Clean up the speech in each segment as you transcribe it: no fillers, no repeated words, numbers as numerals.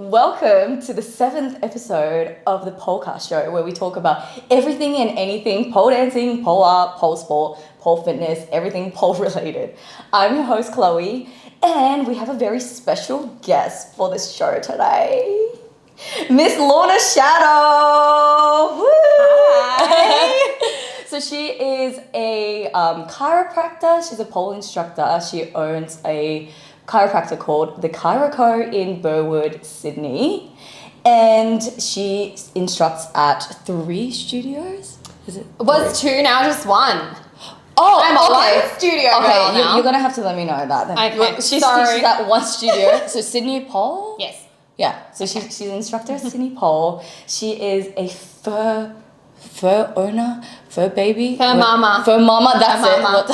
Welcome to the 7th episode of the Polecast show, where we talk about everything and anything pole dancing, pole art, pole sport, pole fitness, everything pole related. I'm your host, Chloe, and we have a very special guest for this show today. Miss Lorna Shadow! Woo! Hi! So she is a chiropractor, she's a pole instructor, she owns a chiropractor called the CHIRO CO in Burwood, Sydney, and she instructs at 3 studios. Is it? It was 2, now just 1. Oh, I'm okay. a studio girl now. You're gonna have to let me know that. Then. Okay, She's sorry. at 1 studio. So Sydney Pole. Yes. Yeah. So she's an instructor at Sydney Pole. She is a fur owner, fur baby, Fur mama. Fur mama. That's Fur it. mama.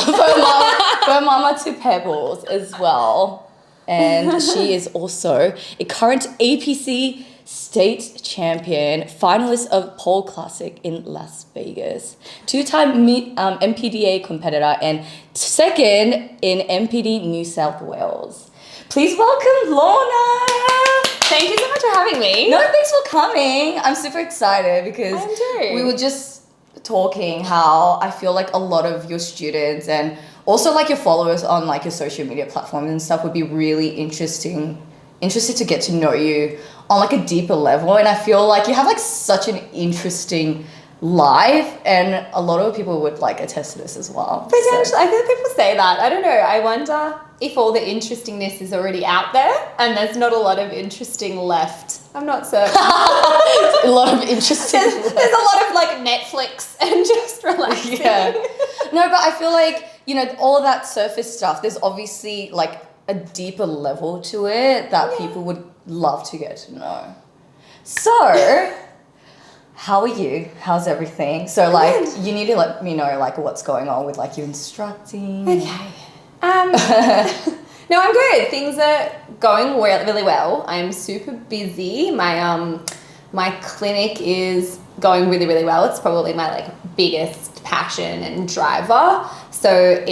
Fur mama to Pebbles as well. And she is also a current APC state champion, finalist of Pole Classic in Las Vegas, 2-time MPDA competitor, and 2nd in MPD New South Wales. Please welcome Lorna. Thank you so much for having me. No, thanks for coming. I'm super excited because I am too. we were just talking how I feel like a lot of your students and also like your followers on like your social media platforms and stuff would be really interested to get to know you on like a deeper level. And I feel like you have like such an interesting life, and a lot of people would like attest to this as well. Potentially, So. I feel people say that. I don't know. I wonder if all the interestingness is already out there and there's not a lot of interesting left. I'm not certain. A lot of interesting. There's a lot of like Netflix and just relaxing. Yeah. No, but I feel like, you know, all that surface stuff, there's obviously like a deeper level to it that people would love to get to know. So, how are you? How's everything? So, like, you need to let me know, like, what's going on with, like, you instructing. Okay. No, I'm good. Things are going really well. I'm super busy. My clinic is going really, really well. It's probably my like biggest passion and driver. So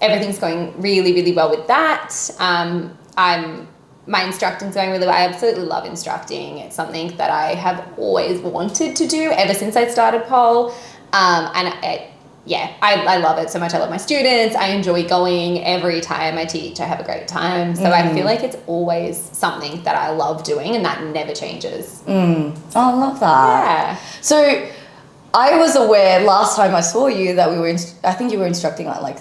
everything's going really, really well with that. My instructing's going really well. I absolutely love instructing. It's something that I have always wanted to do ever since I started pole. I love it so much. I love my students. I enjoy going every time I teach. I have a great time. So I feel like it's always something that I love doing, and that never changes. Oh, I love that. Yeah. So, I was aware last time I saw you that I think you were instructing at like,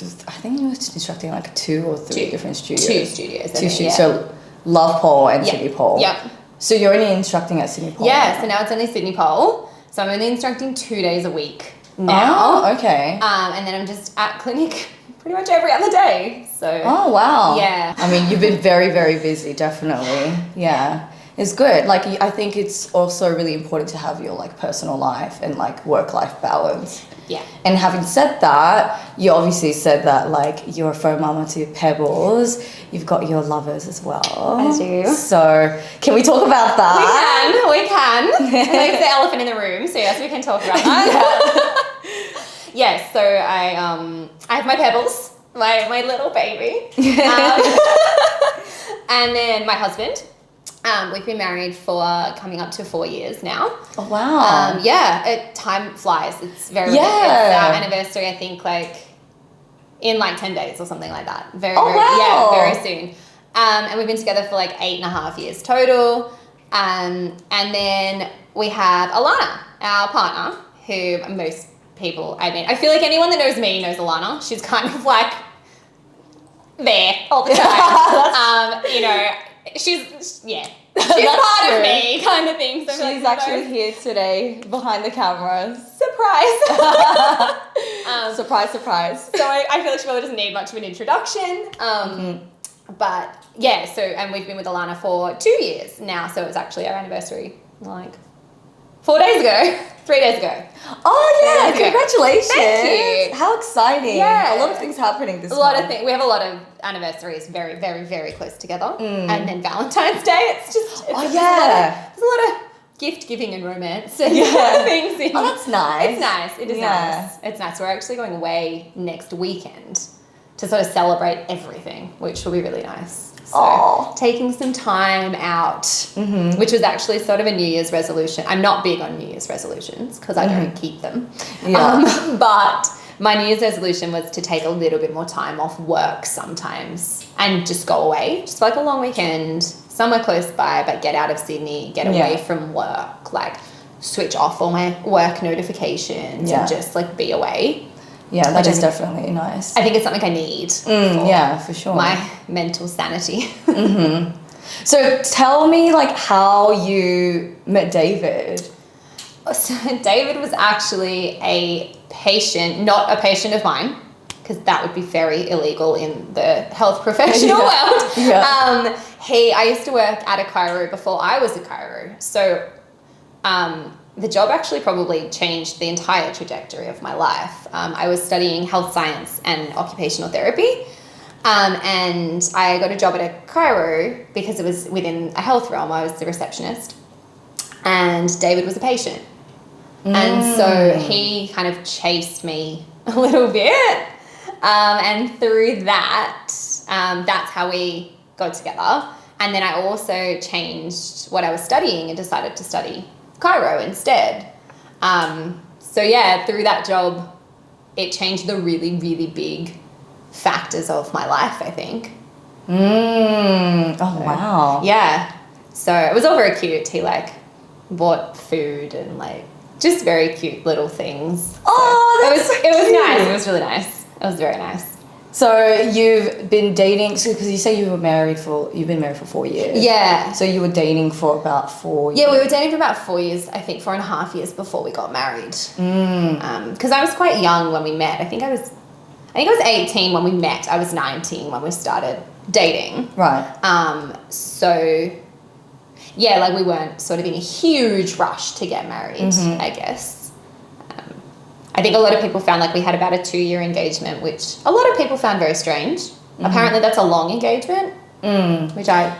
I think you were instructing like 2 or 3 different studios. 2 studios. 2 studios. Yeah. So, Love Pole and Sydney Pole. Yep. So, you're only instructing at Sydney Pole? Yeah, so now it's only Sydney Pole. So I'm only instructing 2 days a week now. Oh, okay. And then I'm just at clinic pretty much every other day. So. Oh, wow. Yeah. I mean, you've been very, very busy, definitely. Yeah. It's good. Like, I think it's also really important to have your, like, personal life and, like, work-life balance. Yeah. And having said that, you obviously said that, like, you're a faux mama to Pebbles. You've got your lovers as well. I do. So, can we talk about that? We can. It's the elephant in the room, so yes, we can talk about that. Yes, so I have my Pebbles, my little baby. And then my husband. We've been married for coming up to 4 years now. Oh, wow. Time flies. It's very Yeah. It's our anniversary, I think, like in like 10 days or something like that. Very soon. And we've been together for like 8.5 years total. And then we have Alana, our partner, who most people, I feel like anyone that knows me knows Alana. She's kind of like there all the time. She's part of me kind of thing. So She's actually here today behind the cameras. Surprise. Surprise. So I feel like she probably doesn't need much of an introduction. But yeah, and we've been with Alana for 2 years now. So it's actually our anniversary like 4 days ago, 3 days ago. Oh yeah, congratulations. Thank you. How exciting. Yeah. A lot of things happening this month. A lot of things. We have a lot of anniversaries very, very, very close together. And then Valentine's Day, there's a lot of gift giving and romance and things. Oh, that's nice. It's nice. It is nice. It's nice. We're actually going away next weekend to sort of celebrate everything, which will be really nice. So taking some time out, which was actually sort of a New Year's resolution. I'm not big on New Year's resolutions because I don't keep them. Yeah. But my New Year's resolution was to take a little bit more time off work sometimes and just go away, just for like a long weekend, somewhere close by, but get out of Sydney, get away from work, like switch off all my work notifications and just like be away. Yeah, that is definitely nice. I think it's something I need. For sure. My mental sanity. So tell me like how you met David. So David was actually a patient, not a patient of mine, because that would be very illegal in the health professional world. I used to work at a chiro before I was a chiro. So the job actually probably changed the entire trajectory of my life. I was studying health science and occupational therapy. And I got a job at a chiro because it was within a health realm. I was the receptionist. And David was a patient. And so he kind of chased me a little bit. And through that, that's how we got together. And then I also changed what I was studying and decided to study chiro instead. So yeah, through that job, it changed the really, really big factors of my life, I think. Oh, wow. Yeah. So it was all very cute. He like bought food and like just very cute little things. Oh, that's it was nice. It was really nice. It was very nice. So you've been dating, because you say you've been married for 4 years. Yeah. So you were dating for about 4 years. Yeah, we were dating for about 4 years, I think 4.5 years before we got married. Because I was quite young when we met. I think I was 18 when we met. I was 19 when we started dating. Right. So yeah, like we weren't sort of in a huge rush to get married, I guess. I think a lot of people found like we had about a 2-year engagement, which a lot of people found very strange. Apparently that's a long engagement, which I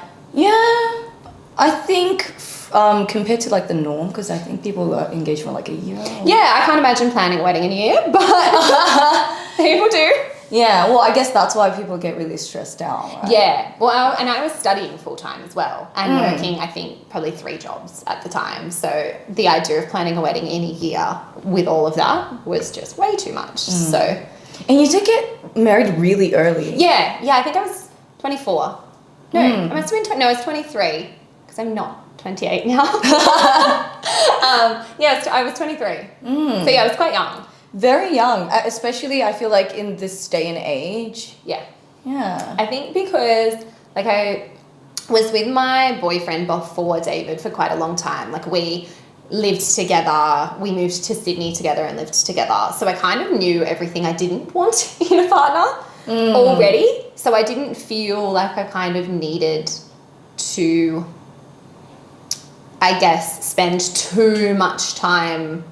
think compared to like the norm, because I think people are engaged for like a year. Yeah, I can't imagine planning a wedding in a year, but people do. Yeah, well, I guess that's why people get really stressed out, right? Yeah, well, and I was studying full-time as well and working, I think, probably 3 jobs at the time. So the idea of planning a wedding in a year with all of that was just way too much. So, and you did get married really early. Yeah, I think I was 24. No, I must have been, I was 23 because I'm not 28 now. I was 23. So yeah, I was quite young. Very young, especially I feel like in this day and age. Yeah. Yeah. I think because like I was with my boyfriend before David for quite a long time. Like we lived together, we moved to Sydney together and lived together. So I kind of knew everything I didn't want in a partner already. So I didn't feel like I kind of needed to, I guess, spend too much time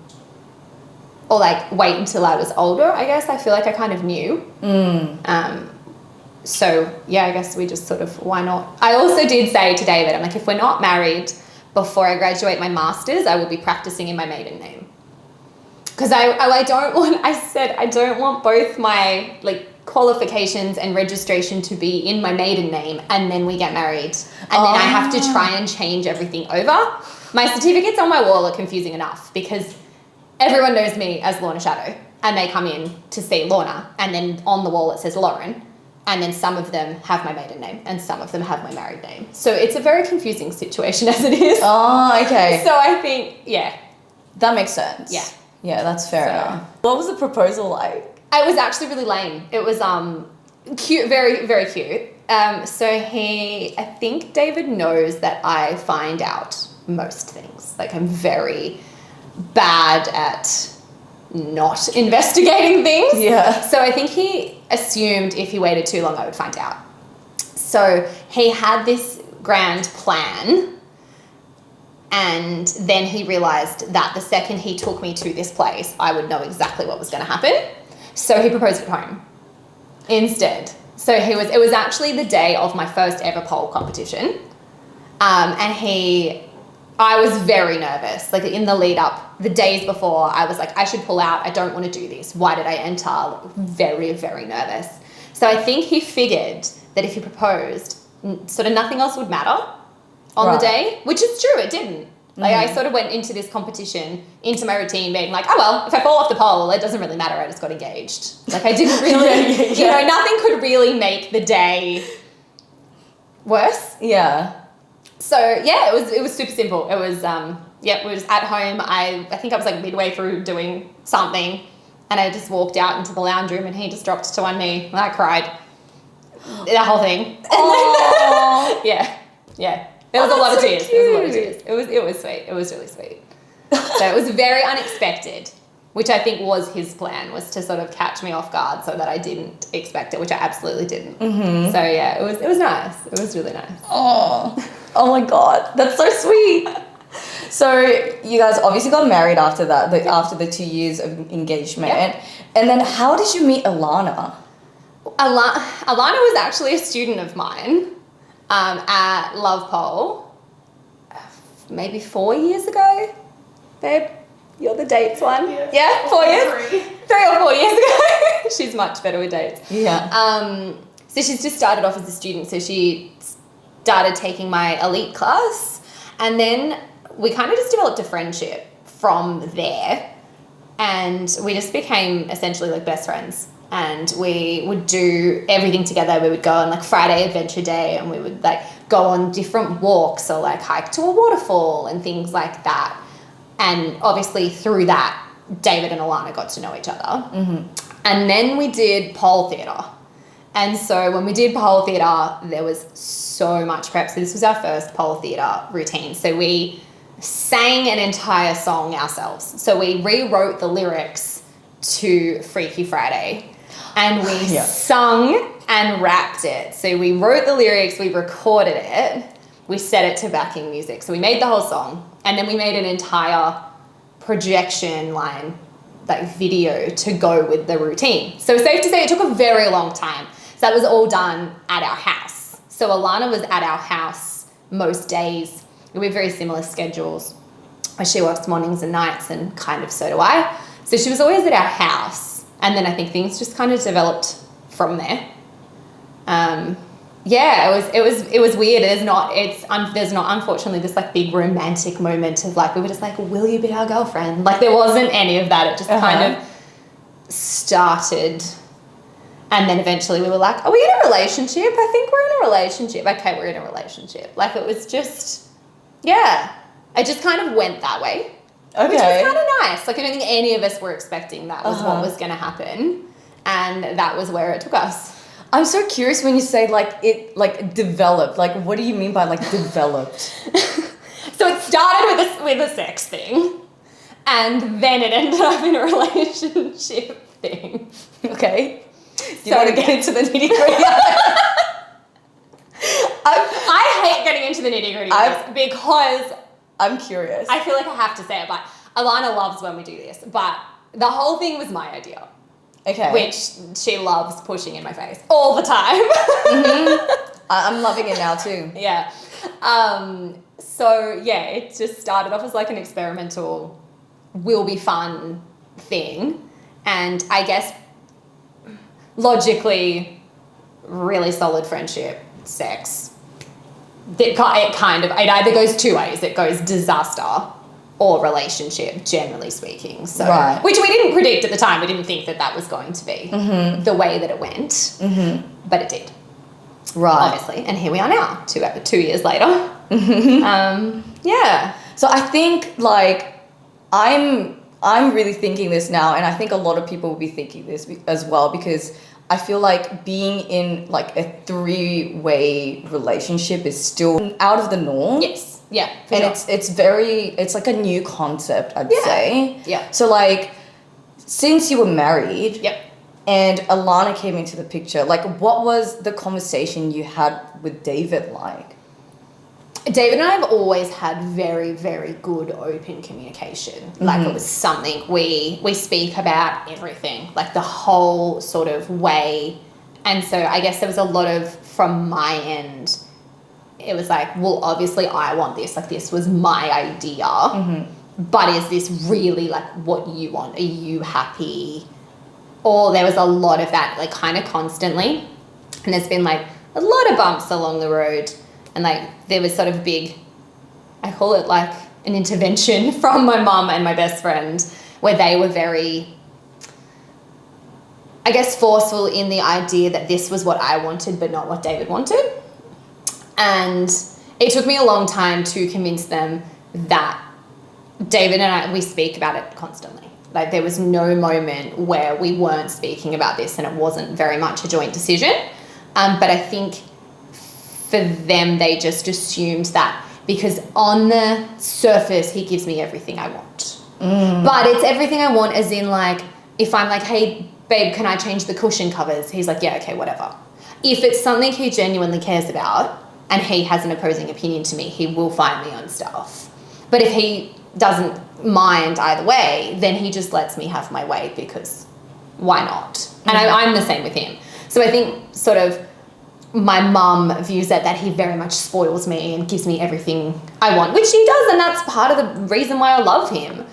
or like wait until I was older, I guess. I feel like I kind of knew. So yeah, I guess we just sort of, why not? I also did say to David, I'm like, if we're not married before I graduate my master's, I will be practicing in my maiden name. Because I don't want both my like qualifications and registration to be in my maiden name and then we get married and then I have to try and change everything over. My certificates on my wall are confusing enough because everyone knows me as Lorna Shadow and they come in to see Lorna and then on the wall it says Lauren and then some of them have my maiden name and some of them have my married name. So it's a very confusing situation as it is. Oh, okay. So I think, yeah. That makes sense. Yeah. Yeah, that's fair enough. What was the proposal like? It was actually really lame. It was cute, very, very cute. So I think David knows that I find out most things. Like I'm very bad at not investigating things. Yeah. So I think he assumed if he waited too long I would find out. So he had this grand plan and then he realized that the second he took me to this place I would know exactly what was going to happen. So he proposed at home instead. So it was actually the day of my first ever pole competition. I was very nervous. Like in the lead up, the days before, I was like, I should pull out. I don't want to do this. Why did I enter? Very, very nervous. So I think he figured that if he proposed, sort of nothing else would matter on the day, which is true, it didn't. Like, I sort of went into this competition, into my routine, being like, oh, well, if I fall off the pole, it doesn't really matter. I just got engaged. Like, I didn't really, you know, nothing could really make the day worse. Yeah. So, yeah, it was super simple. It was, we were just at home. I think I was, like, midway through doing something, and I just walked out into the lounge room, and he just dropped to one knee, and I cried. The whole thing. Oh. Yeah. There was a lot of tears. There was a lot of tears. It was sweet. It was really sweet. So it was very unexpected, which I think was his plan, was to sort of catch me off guard so that I didn't expect it, which I absolutely didn't. Mm-hmm. So yeah, it was nice. It was really nice. Oh my God, that's so sweet. So you guys obviously got married after that, after the 2 years of engagement. Yep. And then how did you meet Alana? Alana was actually a student of mine at Love Pole maybe 4 years ago. Babe, you're the dates one. Yeah, 4 years? 3 or 4 years ago. She's much better with dates. Yeah. So she's just started off as a student. So she started taking my elite class, and then we kind of just developed a friendship from there, and we just became essentially like best friends. And we would do everything together. We would go on like Friday Adventure Day, and we would like go on different walks or like hike to a waterfall and things like that. And obviously through that, David and Alana got to know each other. Mm-hmm. And then we did pole theatre. And so when we did pole theatre, there was so much prep. So this was our first pole theatre routine. So we sang an entire song ourselves. So we rewrote the lyrics to Freaky Friday. And we sung and rapped it. So we wrote the lyrics, we recorded it, we set it to backing music. So we made the whole song, and then we made an entire projection line, like video, to go with the routine. So safe to say it took a very long time. So that was all done at our house. So Alana was at our house most days. We have very similar schedules. She works mornings and nights, and kind of so do I. So she was always at our house. And then I think things just kind of developed from there. It was weird. There's not unfortunately this like big romantic moment of like, we were just like, will you be our girlfriend? Like there wasn't any of that. It just kind of started. And then eventually we were like, are we in a relationship? I think we're in a relationship. Okay, we're in a relationship. Like it was just, it just kind of went that way. Okay. Which was kind of nice. Like I don't think any of us were expecting that was what was going to happen. And that was where it took us. I'm so curious when you say like it like developed. Like what do you mean by like developed? So it started with a sex thing. And then it ended up in a relationship thing. Okay. Do you want to get into the nitty-gritty? I hate getting into the nitty-gritty because I'm curious. I feel like I have to say it, but Alana loves when we do this. But the whole thing was my idea. Okay. Which she loves pushing in my face all the time. Mm-hmm. I'm loving it now too. Yeah. It just started off as like an experimental, will be fun thing. And I guess logically, really solid friendship, sex. It either goes two ways. It goes disaster or relationship, generally speaking. So, which we didn't predict at the time. We didn't think that was going to be the way that it went, but it did. Right. Obviously. And here we are now, 2 years later. So I think like I'm really thinking this now, and I think a lot of people will be thinking this as well, because I feel like being in like a 3-way relationship is still out of the norm. Yes. Yeah. And it's like a new concept, I'd say. Yeah. So like, since you were married. Yep. And Alana came into the picture, like what was the conversation you had with David like? David and I have always had very, very good open communication. Like it was something we speak about everything, like the whole sort of way. And so I guess there was a lot of, from my end, it was like, well, obviously I want this. Like this was my idea. But is this really like what you want? Are you happy? Or there was a lot of that, like kind of constantly. And there's been like, a lot of bumps along the road. And like there was sort of big, I call it like an intervention from my mum and my best friend, where they were very, I guess, forceful in the idea that this was what I wanted but not what David wanted. And it took me a long time to convince them that David and I, we speak about it constantly. Like there was no moment where we weren't speaking about this, and it wasn't very much a joint decision. But I think for them, they just assumed that because on the surface, he gives me everything I want. But it's everything I want as in like, if I'm like, hey, babe, can I change the cushion covers? He's like, yeah, okay, whatever. If it's something he genuinely cares about and he has an opposing opinion to me, he will fight me on stuff. But if he doesn't mind either way, then he just lets me have my way because why not? And I'm the same with him. So I think sort of my mum views that he very much spoils me and gives me everything I want, which he does, and that's part of the reason why I love him.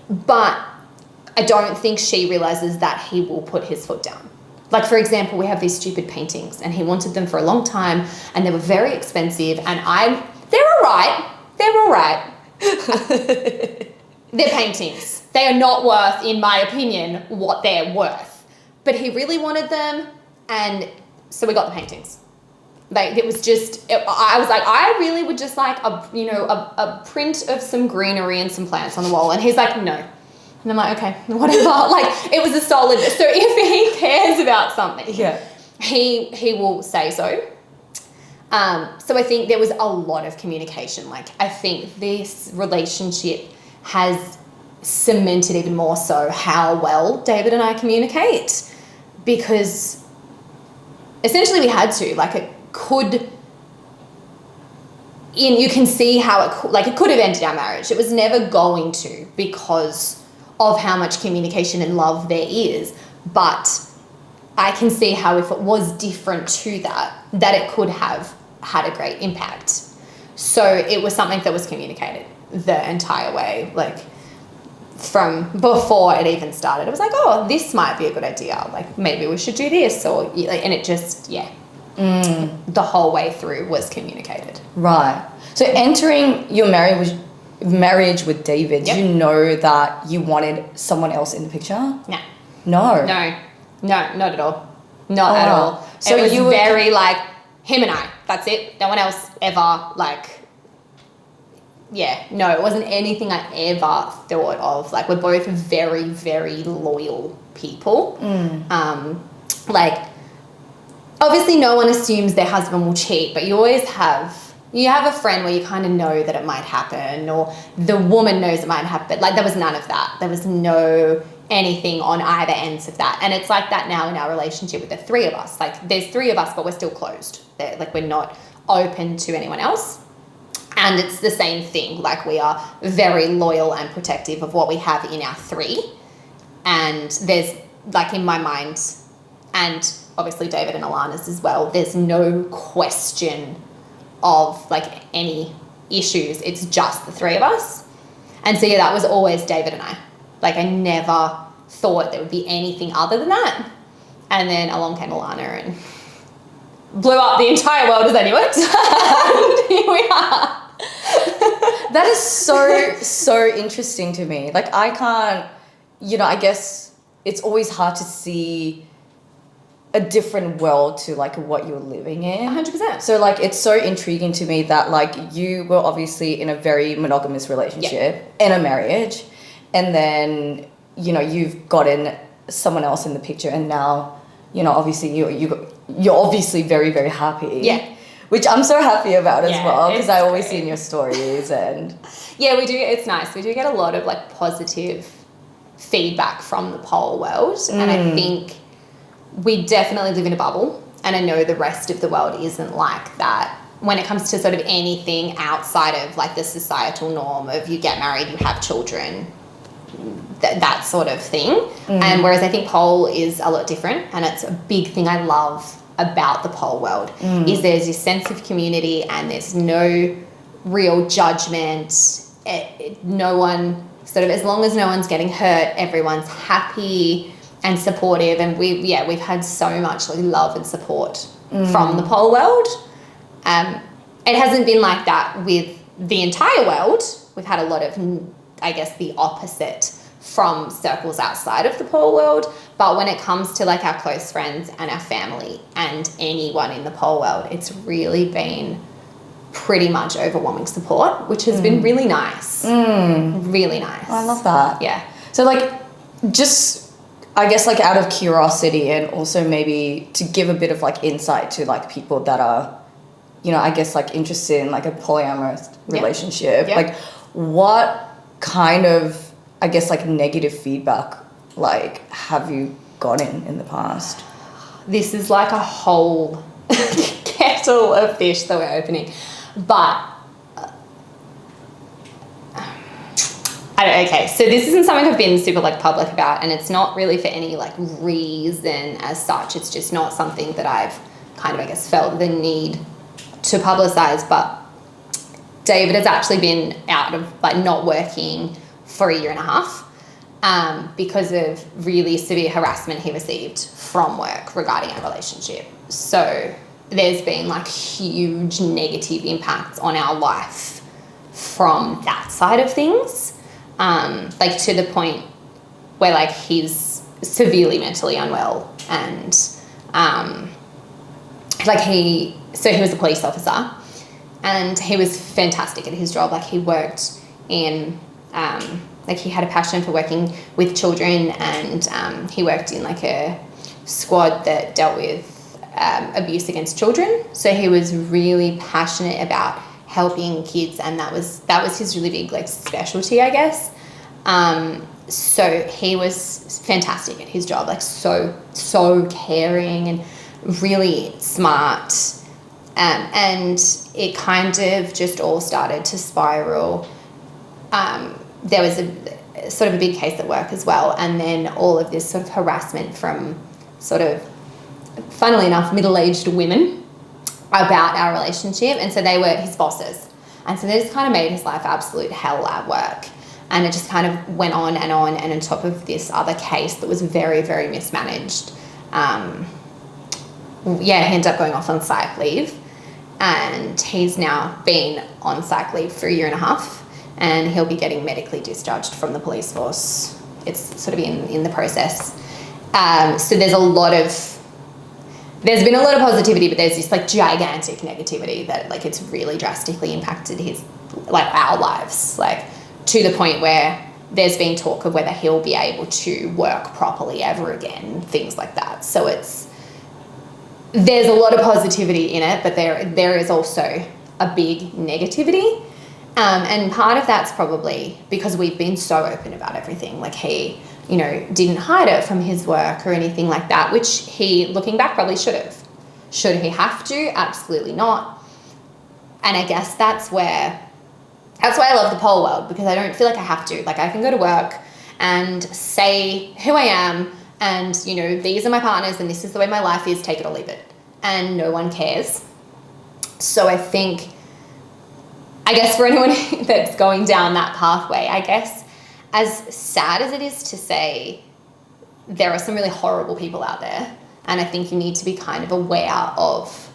But I don't think she realises that he will put his foot down. Like, for example, we have these stupid paintings and he wanted them for a long time and they were very expensive, and they're all right. They're paintings. They are not worth, in my opinion, what they're worth. But he really wanted them, and so we got the paintings. Like, it was just, I was like, I really would just like a print of some greenery and some plants on the wall. And he's like, no. And I'm like, okay, whatever. Like, it was a solid, so if he cares about something, he will say so. So I think there was a lot of communication. Like, I think this relationship has cemented even more so how well David and I communicate, because essentially we had to, like, you can see how it could have ended our marriage. It was never going to, because of how much communication and love there is. But I can see how if it was different to that it could have had a great impact. So it was something that was communicated the entire way, like from before it even started. It was like, oh, this might be a good idea. Like, maybe we should do this, and it just, the whole way through was communicated. Right. So entering your marriage with David, did you know that you wanted someone else in the picture? No. No. No, not at all. Not at all. So it was you were very like him and I. That's it. No one else ever, like, no, it wasn't anything I ever thought of. Like, we're both very, very loyal people. Like, obviously no one assumes their husband will cheat, but you have a friend where you kind of know that it might happen, or the woman knows it might happen. But like, there was none of that. There was no anything on either ends of that. And it's like that now in our relationship with the three of us. Like, there's three of us, but we're still closed. Like, we're not open to anyone else. And it's the same thing. Like, we are very loyal and protective of what we have in our three. And there's, like, in my mind, and obviously David and Alana's as well, there's no question of like any issues. It's just the three of us. And so that was always David and I. Like, I never thought there would be anything other than that. And then along came Alana and blew up the entire world as I knew it. And here we are. That is so interesting to me. Like, I can't, I guess it's always hard to see a different world to like what you're living in. 100%. So like, it's so intriguing to me that like you were obviously in a very monogamous relationship in a marriage, and then you've gotten someone else in the picture, and now obviously you're obviously very, very happy, which I'm so happy about as well, because I always see in your stories. And we do, it's nice, we do get a lot of like positive feedback from the pole world. And I think we definitely live in a bubble, and I know the rest of the world isn't like that when it comes to sort of anything outside of like the societal norm of you get married, you have children, that sort of thing. And whereas I think pole is a lot different, and it's a big thing I love about the pole world is there's this sense of community, and there's no real judgment. No one sort of, as long as no one's getting hurt, everyone's happy and supportive, and we've had so much love and support from the pole world. It hasn't been like that with the entire world. We've had a lot of, I guess, the opposite from circles outside of the pole world. But when it comes to like our close friends and our family and anyone in the pole world, it's really been pretty much overwhelming support, which has been really nice. Really nice. I love that. Yeah. So like, just, I guess like out of curiosity and also maybe to give a bit of like insight to like people that are, you know, I guess like interested in like a polyamorous relationship, like what kind of, I guess like negative feedback like have you gotten in the past? This is like a whole kettle of fish that we're opening. But, okay, so this isn't something I've been super like public about, and it's not really for any like reason as such. It's just not something that I've kind of, I guess, felt the need to publicize. But David has actually been out of like not working for 1.5 years because of really severe harassment he received from work regarding our relationship. So there's been like huge negative impacts on our life from that side of things, like to the point where like he's severely mentally unwell, and like he was a police officer and he was fantastic at his job. Like he worked in like he had a passion for working with children, and he worked in like a squad that dealt with abuse against children. So he was really passionate about helping kids, and that was his really big like specialty, I guess. So he was fantastic at his job, like so caring and really smart. And it kind of just all started to spiral. There was a sort of a big case at work as well, and then all of this sort of harassment from sort of, funnily enough, middle-aged women about our relationship. And so they were his bosses, and so they just kind of made his life absolute hell at work. And it just kind of went on, and on top of this other case that was very, very mismanaged. He ended up going off on psych leave, and he's now been on psych leave for 1.5 years, and he'll be getting medically discharged from the police force. It's sort of in the process. So there's been a lot of positivity, but there's this like gigantic negativity that like it's really drastically impacted our lives, like to the point where there's been talk of whether he'll be able to work properly ever again, things like that. So there's a lot of positivity in it, but there is also a big negativity. And part of that's probably because we've been so open about everything. Like he, you know, didn't hide it from his work or anything like that, which he, looking back, probably should have. Should he have to? Absolutely not. And I guess that's why I love the pole world, because I don't feel like I have to. Like I can go to work and say who I am, and, you know, these are my partners and this is the way my life is, take it or leave it. And no one cares. So I think, I guess for anyone that's going down that pathway, I guess, as sad as it is to say, there are some really horrible people out there. And I think you need to be kind of aware of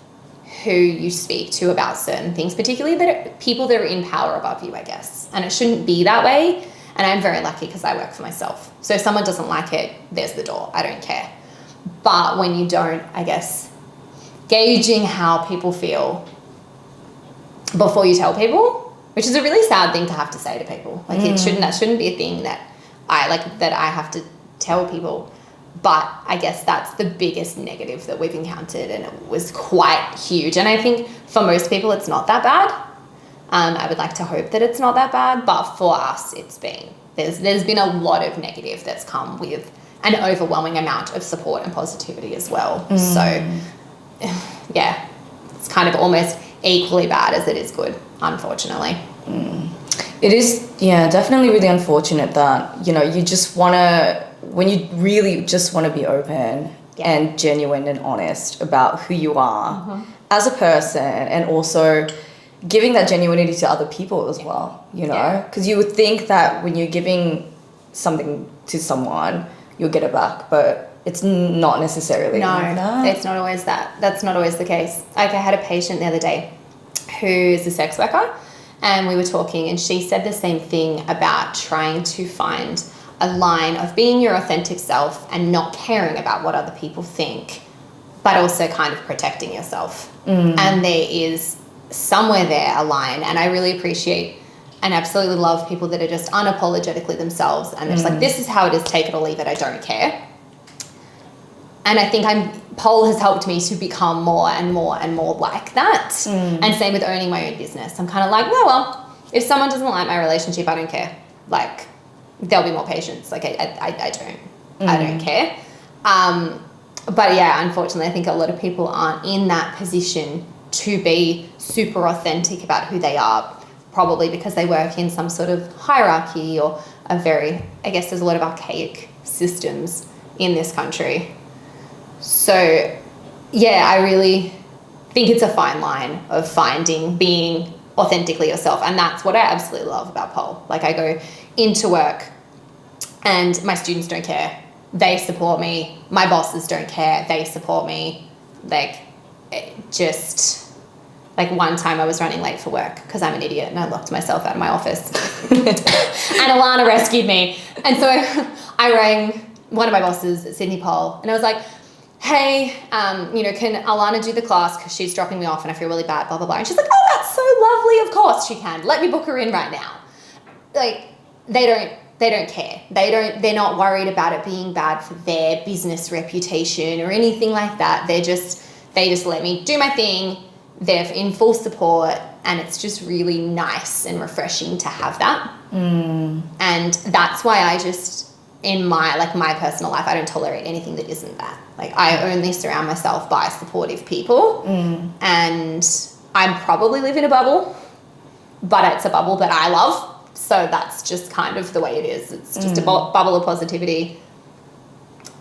who you speak to about certain things, particularly people that are in power above you, I guess. And it shouldn't be that way. And I'm very lucky because I work for myself. So if someone doesn't like it, there's the door. I don't care. But when you don't, I guess, gauging how people feel before you tell people, which is a really sad thing to have to say to people. Like that shouldn't be a thing that I have to tell people. But I guess that's the biggest negative that we've encountered, and it was quite huge. And I think for most people it's not that bad. I would like to hope that it's not that bad, but for us there's been a lot of negative that's come with an overwhelming amount of support and positivity as well. So yeah, it's kind of almost equally bad as it is good, unfortunately. It is, definitely really unfortunate that, you know, you just want to, when you really just want to be open and genuine and honest about who you are as a person, and also giving that genuinity to other people as well, you know, because you would think that when you're giving something to someone, you'll get it back, but it's not necessarily that. It's not always that. That's not always the case. Like I had a patient the other day who's a sex worker, and we were talking, and she said the same thing about trying to find a line of being your authentic self and not caring about what other people think, but also kind of protecting yourself. And there is somewhere there a line, and I really appreciate and absolutely love people that are just unapologetically themselves, and it's like, this is how it is, take it or leave it, I don't care. And I think pole has helped me to become more and more and more like that. And same with owning my own business. I'm kind of like, well, if someone doesn't like my relationship, I don't care. Like, there'll be more patience. Like, I don't care. But yeah, unfortunately, I think a lot of people aren't in that position to be super authentic about who they are, probably because they work in some sort of hierarchy or I guess there's a lot of archaic systems in this country. So yeah, I really think it's a fine line of being authentically yourself. And that's what I absolutely love about pole. Like I go into work and my students don't care. They support me. My bosses don't care. They support me. Like, like one time I was running late for work because I'm an idiot and I locked myself out of my office. And Alana rescued me. And so I rang one of my bosses at Sydney Pole and I was like, hey, can Alana do the class because she's dropping me off and I feel really bad, blah, blah, blah. And she's like, oh, that's so lovely. Of course she can. Let me book her in right now. Like, they don't care. They're not worried about it being bad for their business reputation or anything like that. They just let me do my thing. They're in full support, and it's just really nice and refreshing to have that. And that's why I just, in my personal life, I don't tolerate anything that isn't that. Like, I only surround myself by supportive people, and I probably live in a bubble, but it's a bubble that I love. So that's just kind of the way it is. It's just a bubble of positivity,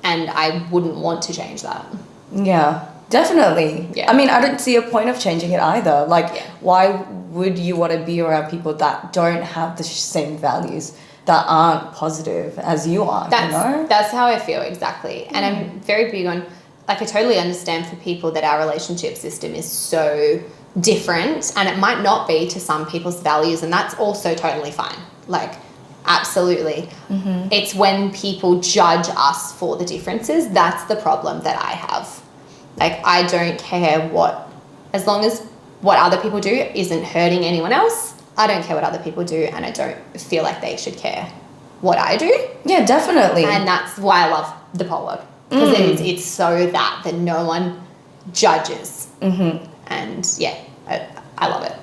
and I wouldn't want to change that. Yeah, definitely. Yeah. I mean, I don't see a point of changing it either. Like, why would you want to be around people that don't have the same values, that aren't positive as you are, That's how I feel, exactly. And I'm very big on, like, I totally understand for people that our relationship system is so different, and it might not be to some people's values, and that's also totally fine. Like, absolutely. It's when people judge us for the differences, that's the problem that I have. Like, I don't care as long as what other people do isn't hurting anyone else, I don't care what other people do, and I don't feel like they should care what I do. Yeah, definitely. And that's why I love the pole world, because it's so that no one judges. And yeah, I love it.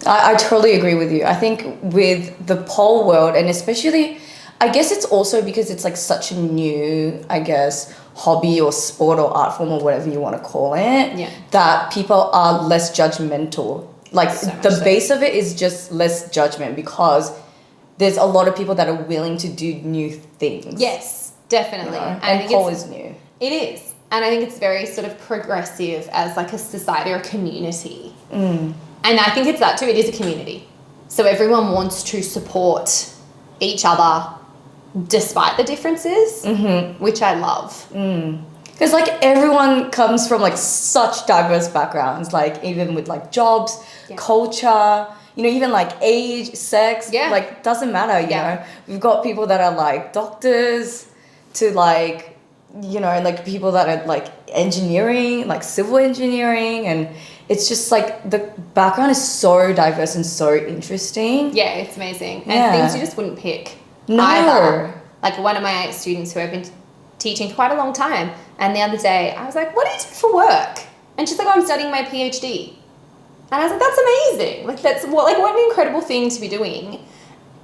I totally agree with you. I think with the pole world, and especially, I guess it's also because it's like such a new, I guess, hobby or sport or art form or whatever you want to call it, that people are less judgmental. Like, so the base of it is just less judgment, because there's a lot of people that are willing to do new things. Yes, definitely. And pole is new. It is. And I think it's very sort of progressive as like a society or a community. And I think it's that too. It is a community. So everyone wants to support each other despite the differences, which I love. Because like everyone comes from like such diverse backgrounds, like even with like jobs, culture, even like age, sex, like doesn't matter, you know. We've got people that are like doctors to like, like people that are like engineering, like civil engineering, and it's just like the background is so diverse and so interesting. Yeah, it's amazing. And things you just wouldn't pick either. Like one of my students who I've been teaching for quite a long time, and the other day I was like, what do you do for work? And she's like, oh, I'm studying my PhD. And I was like, that's amazing. Like what an incredible thing to be doing.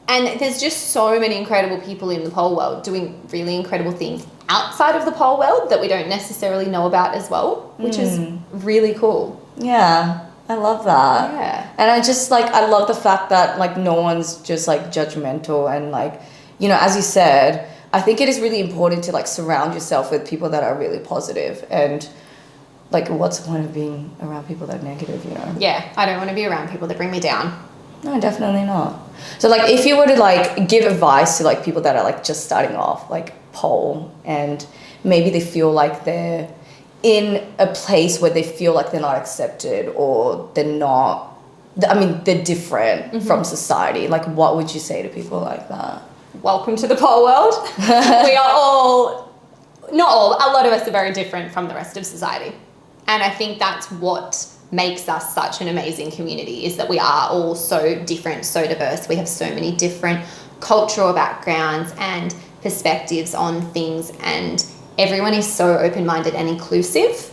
And there's just so many incredible people in the pole world doing really incredible things outside of the pole world that we don't necessarily know about as well, which is really cool. Yeah, I love that. Yeah. And I just I love the fact that like no one's just like judgmental, and like, as you said, I think it is really important to like surround yourself with people that are really positive, and like what's the point of being around people that are negative, Yeah, I don't want to be around people that bring me down. No, definitely not. So like if you were to like give advice to like people that are like just starting off, like pole, and maybe they feel like they're in a place where they feel like they're not accepted or they're not, I mean, they're different from society. Like, what would you say to people like that? Welcome to the pole world. We are all, not all, a lot of us are very different from the rest of society. And I think that's what makes us such an amazing community, is that we are all so different, so diverse. We have so many different cultural backgrounds and perspectives on things, and everyone is so open-minded and inclusive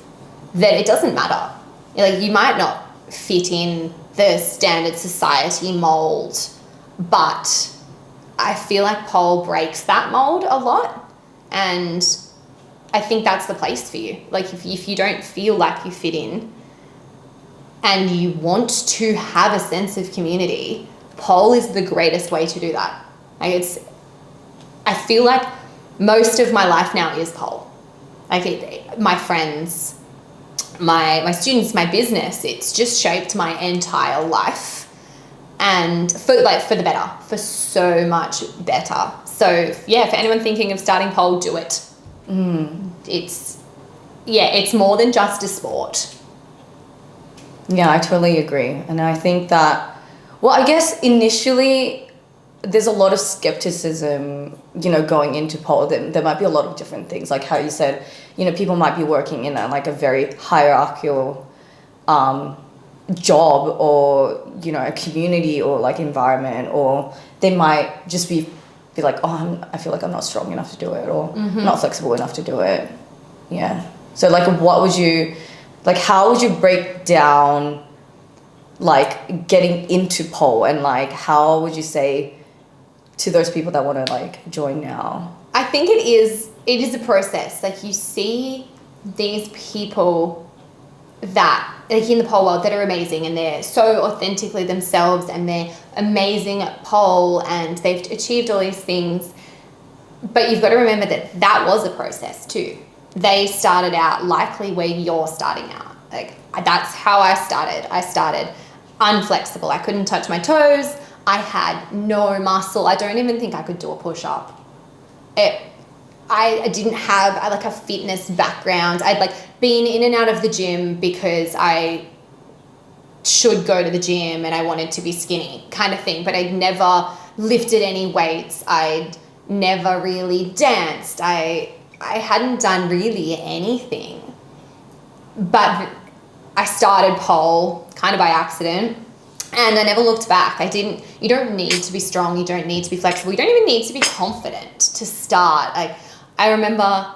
that it doesn't matter. Like, you might not fit in the standard society mold, but I feel like pole breaks that mold a lot, and I think that's the place for you. Like, if you don't feel like you fit in and you want to have a sense of community, pole is the greatest way to do that. Like, I feel like most of my life now is pole. Like, my friends, my students, my business, it's just shaped my entire life, and for the better, for so much better. So yeah, for anyone thinking of starting pole, do it. It's more than just a sport. Yeah, I totally agree. And I think that, well, I guess initially there's a lot of skepticism, you know, going into pole. There might be a lot of different things, like how you said, you know, people might be working in a very hierarchical job, or, you know, a community or like environment, or they might just be like, oh, I feel like I'm not strong enough to do it, or not flexible enough to do it. Yeah. So like, what would you, like, how would you break down like getting into pole, and like how would you say to those people that want to like join now? I think it is a process. Like, you see these people that, like, in the pole world, that are amazing, and they're so authentically themselves, and they're amazing at pole, and they've achieved all these things. But you've got to remember that that was a process too. They started out likely where you're starting out. Like, that's how I started. I started unflexible. I couldn't touch my toes. I had no muscle. I don't even think I could do a push-up. I didn't have like a fitness background. I'd like been in and out of the gym because I should go to the gym and I wanted to be skinny kind of thing, but I'd never lifted any weights. I'd never really danced. I hadn't done really anything. But I started pole kind of by accident, and I never looked back. You don't need to be strong. You don't need to be flexible. You don't even need to be confident to start. Like, I remember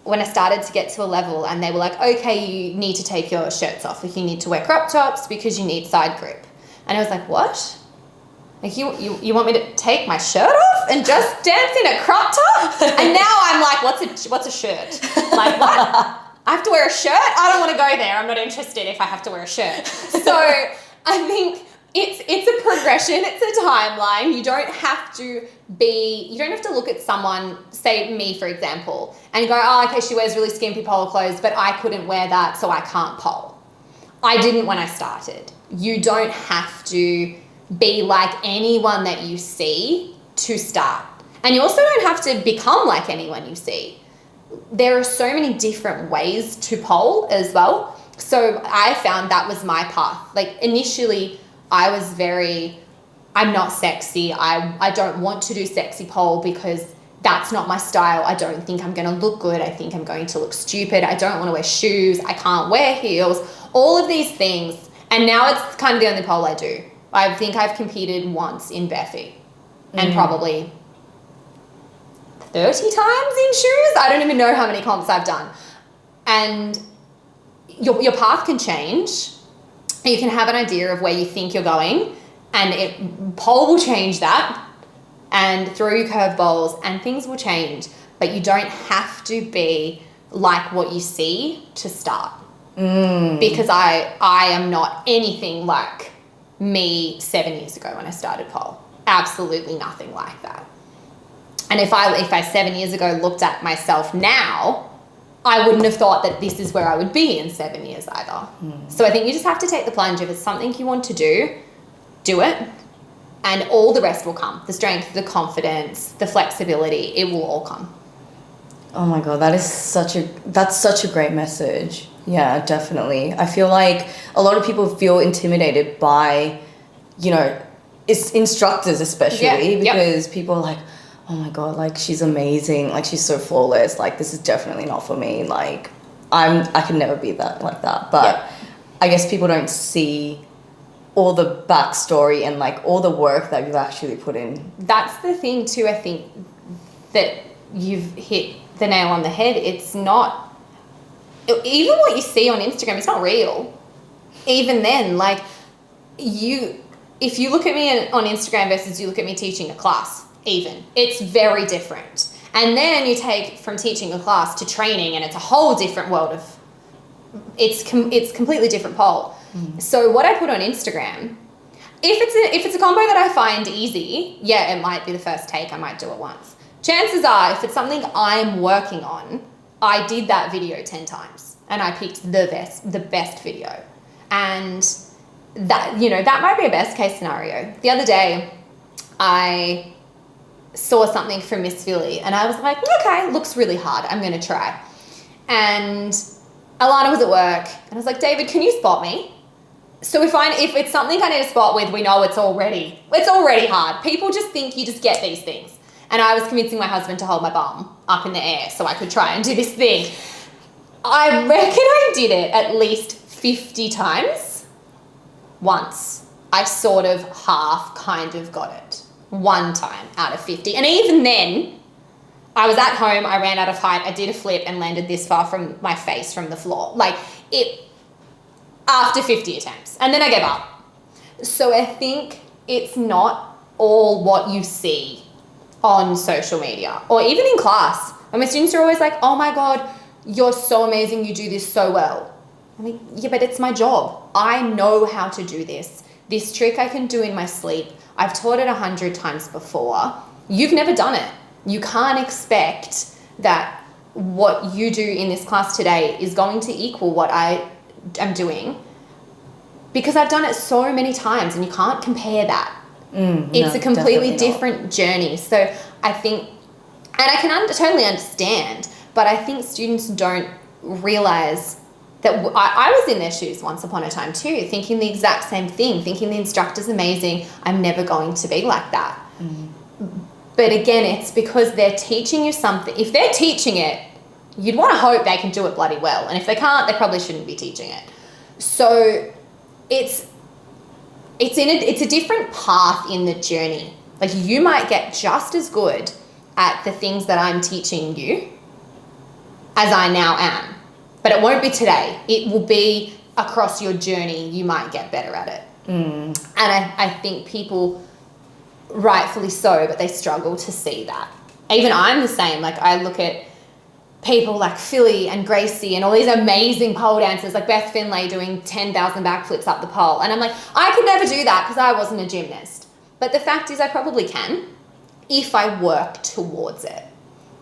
when I started to get to a level and they were like, okay, you need to take your shirts off. Like, you need to wear crop tops because you need side grip. And I was like, what? Like, you want me to take my shirt off and just dance in a crop top? And now I'm like, what's a shirt? Like, what? I have to wear a shirt? I don't want to go there. I'm not interested if I have to wear a shirt. So I think it's a progression. It's a timeline. You don't have to look at someone, say me, for example, and go, oh, okay, she wears really skimpy pole clothes, but I couldn't wear that, so I can't pole. I didn't when I started. You don't have to be like anyone that you see to start. And you also don't have to become like anyone you see. There are so many different ways to pole as well. So I found that was my path. Like, initially I was I'm not sexy. I don't want to do sexy pole because that's not my style. I don't think I'm going to look good. I think I'm going to look stupid. I don't want to wear shoes. I can't wear heels. All of these things. And now it's kind of the only pole I do. I think I've competed once in bare feet and probably 30 times in shoes. I don't even know how many comps I've done. And your path can change. You can have an idea of where you think you're going, and pole will change that, and throw you curveballs, and things will change. But you don't have to be like what you see to start. Because I am not anything like me 7 years ago when I started pole. Absolutely nothing like that. And if I 7 years ago looked at myself now, I wouldn't have thought that this is where I would be in 7 years either. So I think you just have to take the plunge. If it's something you want to do it, and all the rest will come. The strength, the confidence, the flexibility, it will all come. Oh my God, that's such a great message. Yeah, definitely. I feel like a lot of people feel intimidated by, it's instructors especially, because people are like, oh my God, like she's amazing, like she's so flawless, like this is definitely not for me. Like I can never be that like that. But I guess people don't see all the backstory and like all the work that you've actually put in. That's the thing too, I think, that you've hit the nail on the head. It's not, even what you see on Instagram, it's not real. Even then, like if you look at me on Instagram versus you look at me teaching a class, even, it's very different. And then you take from teaching a class to training, and it's a whole different world of, it's completely different pole. So what I put on Instagram, if it's a combo that I find easy, it might be the first take, I might do it once. Chances are, if it's something I'm working on, I did that video 10 times and I picked the best video. And that, that might be a best case scenario. The other day, I saw something from Miss Philly and I was like, okay, looks really hard, I'm going to try. And Alana was at work and I was like, David, can you spot me? So if it's something I need to spot with, we know it's already hard. People just think you just get these things. And I was convincing my husband to hold my bum up in the air so I could try and do this thing. I reckon I did it at least 50 times. Once I sort of half kind of got it. One time out of 50. And even then, I was at home, I ran out of height, I did a flip and landed this far from my face from the floor. Like it, after 50 attempts. And then I gave up. So I think it's not all what you see on social media or even in class. And my students are always like, oh my God, you're so amazing, you do this so well. I mean, yeah, but it's my job. I know how to do this. This trick I can do in my sleep. I've taught it 100 times before. You've never done it. You can't expect that what you do in this class today is going to equal what I am doing, because I've done it so many times and you can't compare that. It's a completely different journey. So I think, and I can totally understand, but I think students don't realize that I was in their shoes once upon a time too, thinking the exact same thing, thinking the instructor's amazing, I'm never going to be like that. But again, it's because they're teaching you something. If they're teaching it, you'd want to hope they can do it bloody well. And if they can't, they probably shouldn't be teaching it. So it's a different path in the journey. Like you might get just as good at the things that I'm teaching you as I now am. But it won't be today. It will be across your journey. You might get better at it. And I think people, rightfully so, but they struggle to see that. Even I'm the same. Like I look at people like Philly and Gracie and all these amazing pole dancers like Beth Finlay doing 10,000 backflips up the pole. And I'm like, I could never do that because I wasn't a gymnast. But the fact is I probably can if I work towards it.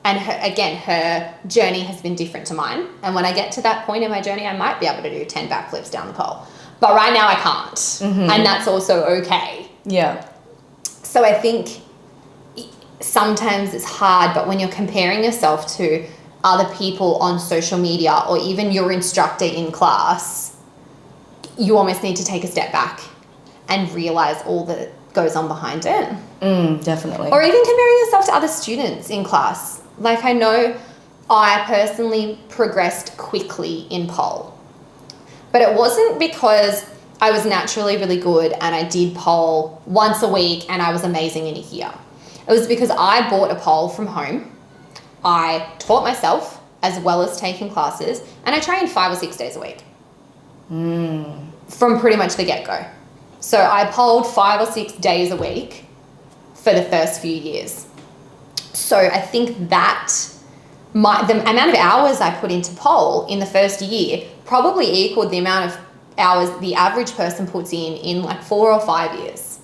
And her journey has been different to mine. And when I get to that point in my journey, I might be able to do 10 backflips down the pole. But right now I can't. And that's also okay. Yeah. So I think sometimes it's hard, but when you're comparing yourself to other people on social media or even your instructor in class, you almost need to take a step back and realize all that goes on behind it. Definitely. Or even comparing yourself to other students in class. Like I know I personally progressed quickly in pole, but it wasn't because I was naturally really good and I did pole once a week and I was amazing in a year. It was because I bought a pole from home. I taught myself as well as taking classes, and I trained 5 or 6 days a week from pretty much the get-go. So I poled 5 or 6 days a week for the first few years. So I think that the amount of hours I put into pole in the first year probably equaled the amount of hours the average person puts in like 4 or 5 years.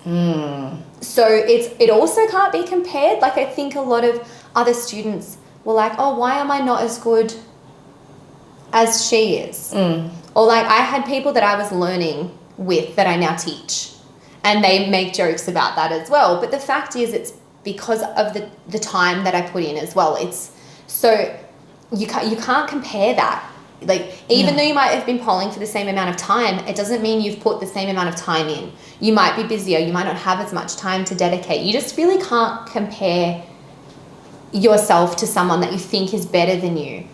So it also can't be compared. Like I think a lot of other students were like, oh, why am I not as good as she is? Or like I had people that I was learning with that I now teach, and they make jokes about that as well. But the fact is it's because of the time that I put in as well. It's so you can't compare that. Like, even though you might have been polling for the same amount of time, it doesn't mean you've put the same amount of time in. You might be busier. You might not have as much time to dedicate. You just really can't compare yourself to someone that you think is better than you,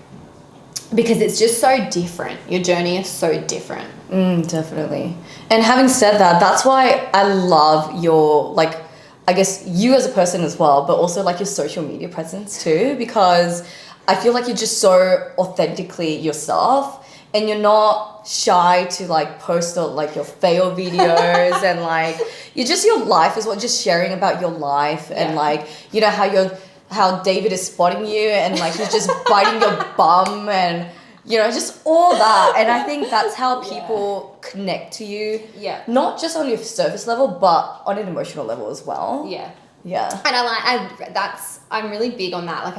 because it's just so different. Your journey is so different. Definitely. And having said that, that's why I love your, like, I guess you as a person as well, but also like your social media presence too, because I feel like you're just so authentically yourself, and you're not shy to like post like your fail videos and like your life is what, just sharing about your life and like, you know, how David is spotting you and like he's just biting your bum and, you know, just all that. And I think that's how people connect to you. Yeah. Not just on your surface level, but on an emotional level as well. Yeah. Yeah. And I'm really big on that. Like,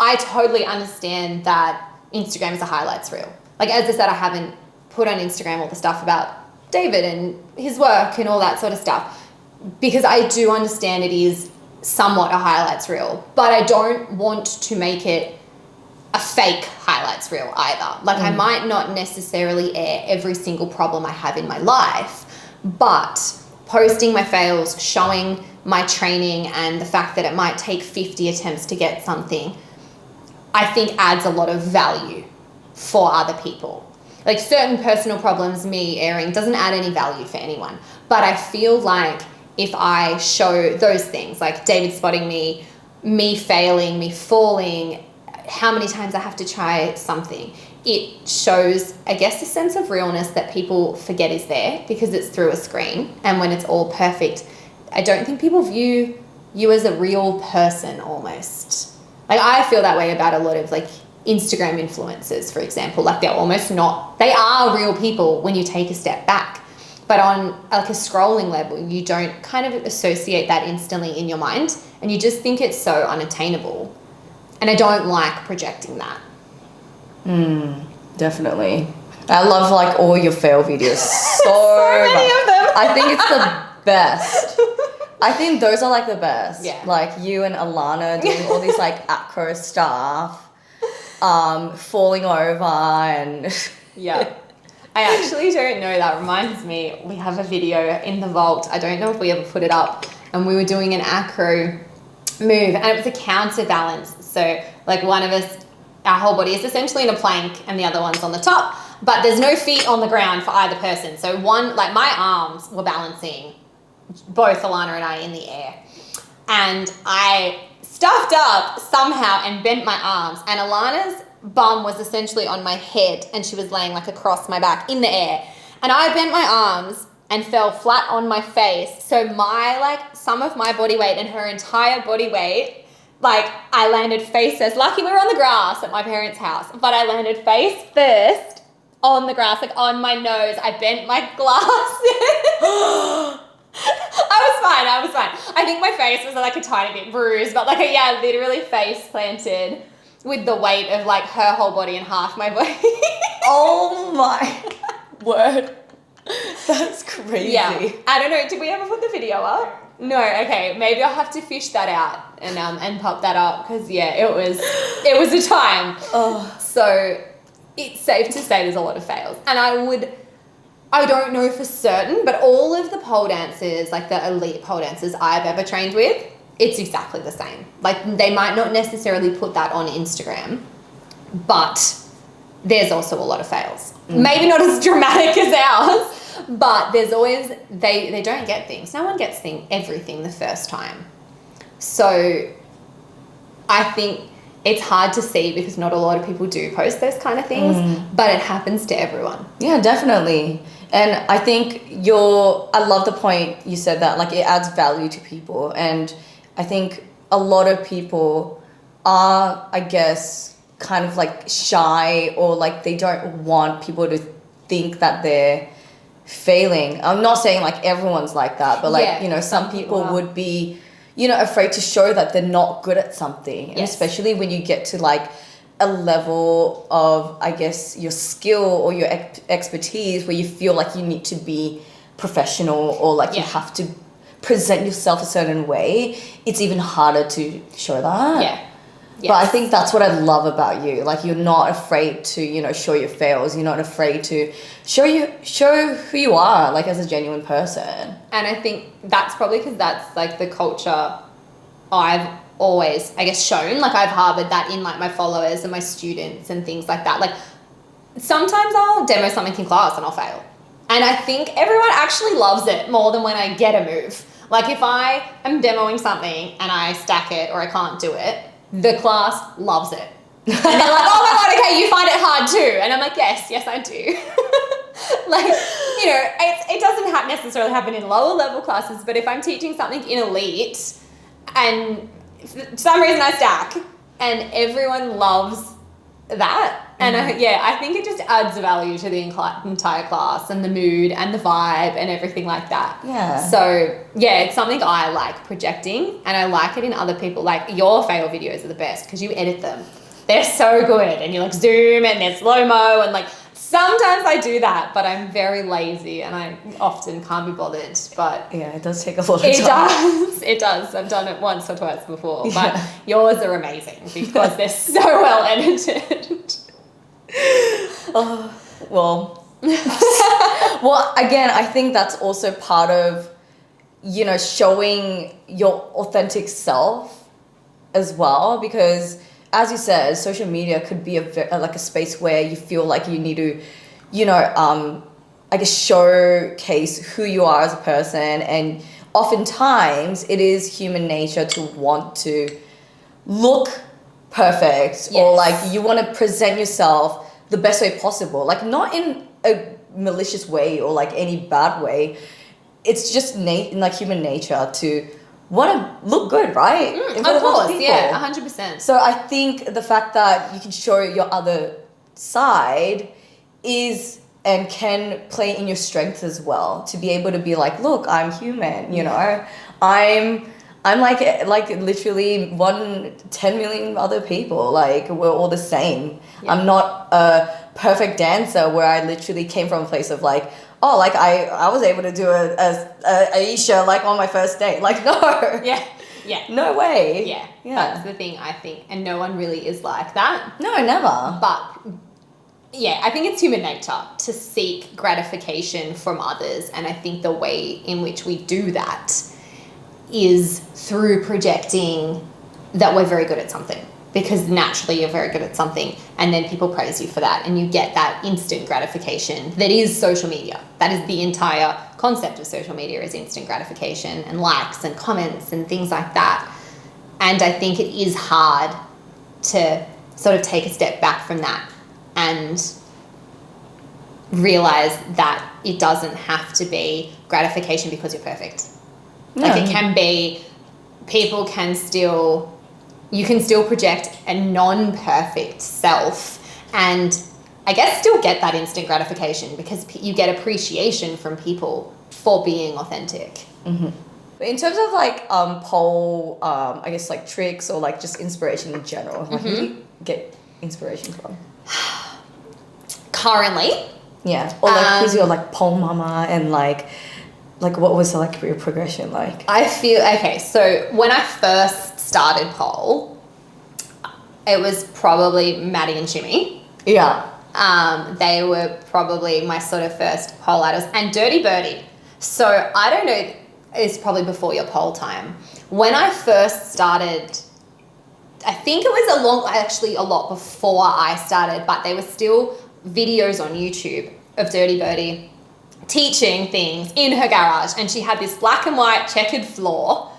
I totally understand that Instagram is a highlights reel. Like, as I said, I haven't put on Instagram all the stuff about David and his work and all that sort of stuff, because I do understand it is somewhat a highlights reel, but I don't want to make it a fake highlights reel either. Like, I might not necessarily air every single problem I have in my life, but posting my fails, showing my training and the fact that it might take 50 attempts to get something, I think adds a lot of value for other people. Like, certain personal problems, me airing doesn't add any value for anyone. But I feel like if I show those things, like David spotting me failing, me falling, how many times I have to try something, it shows, I guess, a sense of realness that people forget is there because it's through a screen. And when it's all perfect, I don't think people view you as a real person almost. Like, I feel that way about a lot of like Instagram influencers, for example. Like, they are real people when you take a step back. But on like a scrolling level, you don't kind of associate that instantly in your mind, and you just think it's so unattainable. And I don't like projecting that. Definitely. I love like all your fail videos so many of them. I think it's the best. I think those are like the best. Yeah. Like you and Alana doing all these like acro stuff, falling over and yeah. I actually don't know. That reminds me, we have a video in the vault. I don't know if we ever put it up. And we were doing an acro move, and it was a counterbalance. So like one of us, our whole body is essentially in a plank and the other one's on the top, but there's no feet on the ground for either person. So one, like my arms were balancing both Alana and I in the air. And I stuffed up somehow and bent my arms, and Alana's bum was essentially on my head and she was laying like across my back in the air. And I bent my arms and fell flat on my face. So my, like, some of my body weight and her entire body weight, like, I landed face first. Lucky we were on the grass at my parents' house, but I landed face first on the grass, like on my nose. I bent my glasses. I was fine. I think my face was like a tiny bit bruised, but like, yeah, literally face planted with the weight of like her whole body and half my body. Oh my word. That's crazy. Yeah. I don't know. Did we ever put the video up? No. Okay. Maybe I'll have to fish that out and pop that up, because yeah, it was a time. Oh. So it's safe to say there's a lot of fails, and I don't know for certain, but all of the pole dancers, like the elite pole dancers I've ever trained with, it's exactly the same. Like, they might not necessarily put that on Instagram, but there's also a lot of fails. Maybe not as dramatic as ours, but there's always, they don't get things. No one gets everything the first time. So I think it's hard to see because not a lot of people do post those kind of things, but it happens to everyone. Yeah, definitely. And I think I love the point you said that, like, it adds value to people. And I think a lot of people are, I guess, kind of like shy, or like they don't want people to think that they're failing. I'm not saying like everyone's like that, but like, Yeah, you know, some people would be, you know, afraid to show that they're not good at something. And especially when you get to like a level of, I guess, your skill or your expertise where you feel like you need to be professional, or like you have to present yourself a certain way, it's even harder to show that. Yeah. But I think that's what I love about you. Like, you're not afraid to, you know, show your fails. You're not afraid to show who you are, like, as a genuine person. And I think that's probably because that's, like, the culture I've always, I guess, shown. Like, I've harbored that in, like, my followers and my students and things like that. Like, sometimes I'll demo something in class and I'll fail. And I think everyone actually loves it more than when I get a move. Like, if I am demoing something and I stack it or I can't do it, the class loves it. And they're like, oh my God, okay, you find it hard too. And I'm like, yes, I do. Like, you know, it doesn't necessarily happen in lower level classes, but if I'm teaching something in elite and for some reason I stack and everyone loves that. And I think it just adds value to the entire class and the mood and the vibe and everything like that. Yeah. So, yeah, it's something I like projecting, and I like it in other people. Like, your fail videos are the best because you edit them. They're so good, and you, like, zoom and there's slow-mo, and, like, sometimes I do that, but I'm very lazy and I often can't be bothered. But yeah, it does take a lot of time. It does. I've done it once or twice before, but yours are amazing because they're so well edited. Oh, well, again, I think that's also part of, you know, showing your authentic self as well, because as you said, social media could be like a space where you feel like you need to, you know, I guess showcase who you are as a person, and oftentimes it is human nature to want to look perfect, or like you want to present yourself the best way possible, like not in a malicious way or like any bad way. It's just like human nature to want to look good, right? Of course, yeah, 100%. So I think the fact that you can show your other side is and can play in your strengths as well, to be able to be like, look, I'm human, you know, I'm like literally 10 million other people. Like, we're all the same. Yeah. I'm not a perfect dancer where I literally came from a place of like, oh, like I was able to do a Aisha like on my first date. Like, no. Yeah. No way. Yeah. That's the thing, I think. And no one really is like that. No, never. But yeah, I think it's human nature to seek gratification from others. And I think the way in which we do that is through projecting that we're very good at something, because naturally you're very good at something, and then people praise you for that, and you get that instant gratification that is social media. That is the entire concept of social media, is instant gratification and likes and comments and things like that. And I think it is hard to sort of take a step back from that and realize that it doesn't have to be gratification because you're perfect. No. Like, it can be, you can still project a non-perfect self and I guess still get that instant gratification, because you get appreciation from people for being authentic. Mm-hmm. In terms of like pole, I guess like tricks or like just inspiration in general, like who do you get inspiration from? Currently? Yeah. Or like who's your like pole mama, and like what was the like career progression like? I feel, okay, so when I first started pole, it was probably Maddie and Shimmy. Yeah. They were probably my sort of first pole idols, and Dirty Birdie. So I don't know, it's probably before your pole time. When I first started, I think it was actually a lot before I started, but there were still videos on YouTube of Dirty Birdie teaching things in her garage, and she had this black and white checkered floor,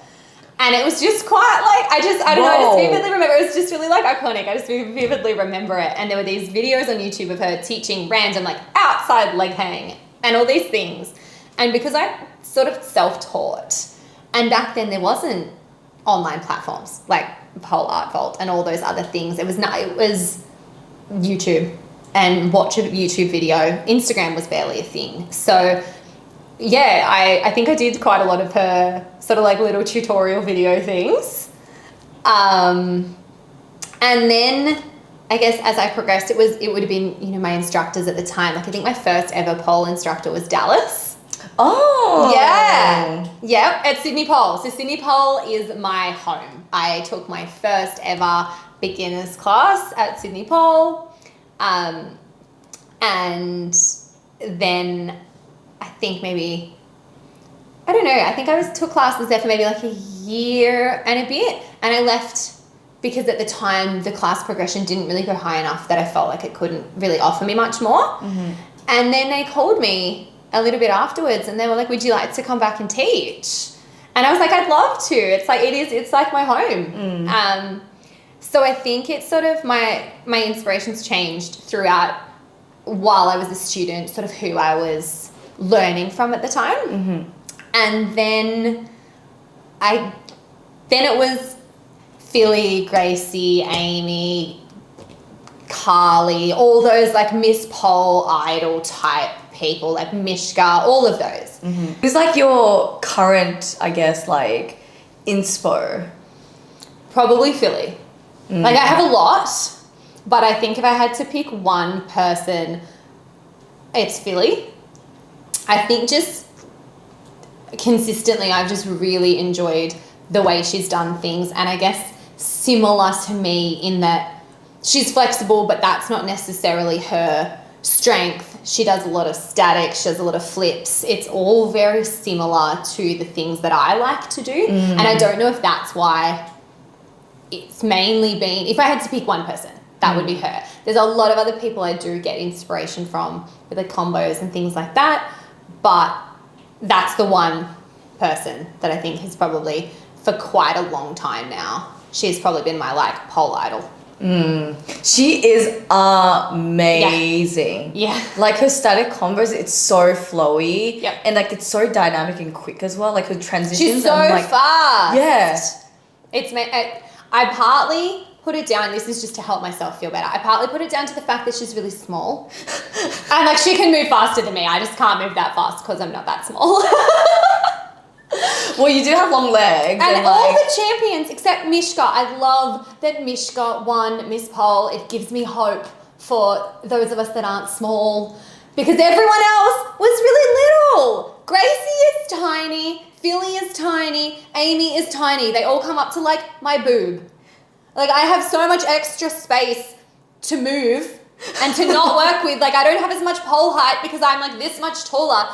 and it was just quite like, I don't know, I just vividly remember, it was just really like iconic. I just vividly remember it. And there were these videos on YouTube of her teaching random like outside leg hang and all these things. And because I sort of self-taught, and back then there wasn't online platforms like Pole Art Vault and all those other things. It was YouTube and watch a YouTube video. Instagram was barely a thing. So yeah, I think I did quite a lot of her sort of like little tutorial video things. And then I guess as I progressed, it would have been, you know, my instructors at the time. Like, I think my first ever pole instructor was Dallas. Oh. Yeah. Yep, at Sydney Pole. So Sydney Pole is my home. I took my first ever beginner's class at Sydney Pole. And then I think maybe, I don't know, I think I took classes there for maybe like a year and a bit. And I left because at the time the class progression didn't really go high enough that I felt like it couldn't really offer me much more. Mm-hmm. And then they called me a little bit afterwards and they were like, would you like to come back and teach? And I was like, I'd love to. It's like my home. So I think it's sort of my inspirations changed throughout while I was a student, sort of who I was learning from at the time. Mm-hmm. And then it was Philly, Gracie, Amy, Carly, all those like Miss Pole idol type people, like Mishka, all of those. Mm-hmm. Who's like your current, I guess, like inspo? Probably Philly. Mm-hmm. Like I have a lot, but I think if I had to pick one person, it's Philly. I think just consistently I've just really enjoyed the way she's done things, and I guess similar to me in that she's flexible, but that's not necessarily her strength. She does a lot of static, she does a lot of flips. It's all very similar to the things that I like to do. And I don't know if that's why it's mainly been, if I had to pick one person, that would be her. There's a lot of other people I do get inspiration from with the combos and things like that, but that's the one person that I think has probably, for quite a long time now, she's probably been my like pole idol. She is amazing. Yeah. Like her static combos, it's so flowy. Yep. And like it's so dynamic and quick as well. Like her transitions. She's so fast. Yeah. I partly put it down, this is just to help myself feel better. I partly put it down to the fact that she's really small. And like she can move faster than me. I just can't move that fast because I'm not that small. Well, you do have long legs. And all the champions except Mishka. I love that Mishka won Miss Pole. It gives me hope for those of us that aren't small, because everyone else was really little. Gracie is tiny, Philly is tiny, Amy is tiny. They all come up to like my boob. Like I have so much extra space to move and to not work with. Like I don't have as much pole height because I'm like this much taller.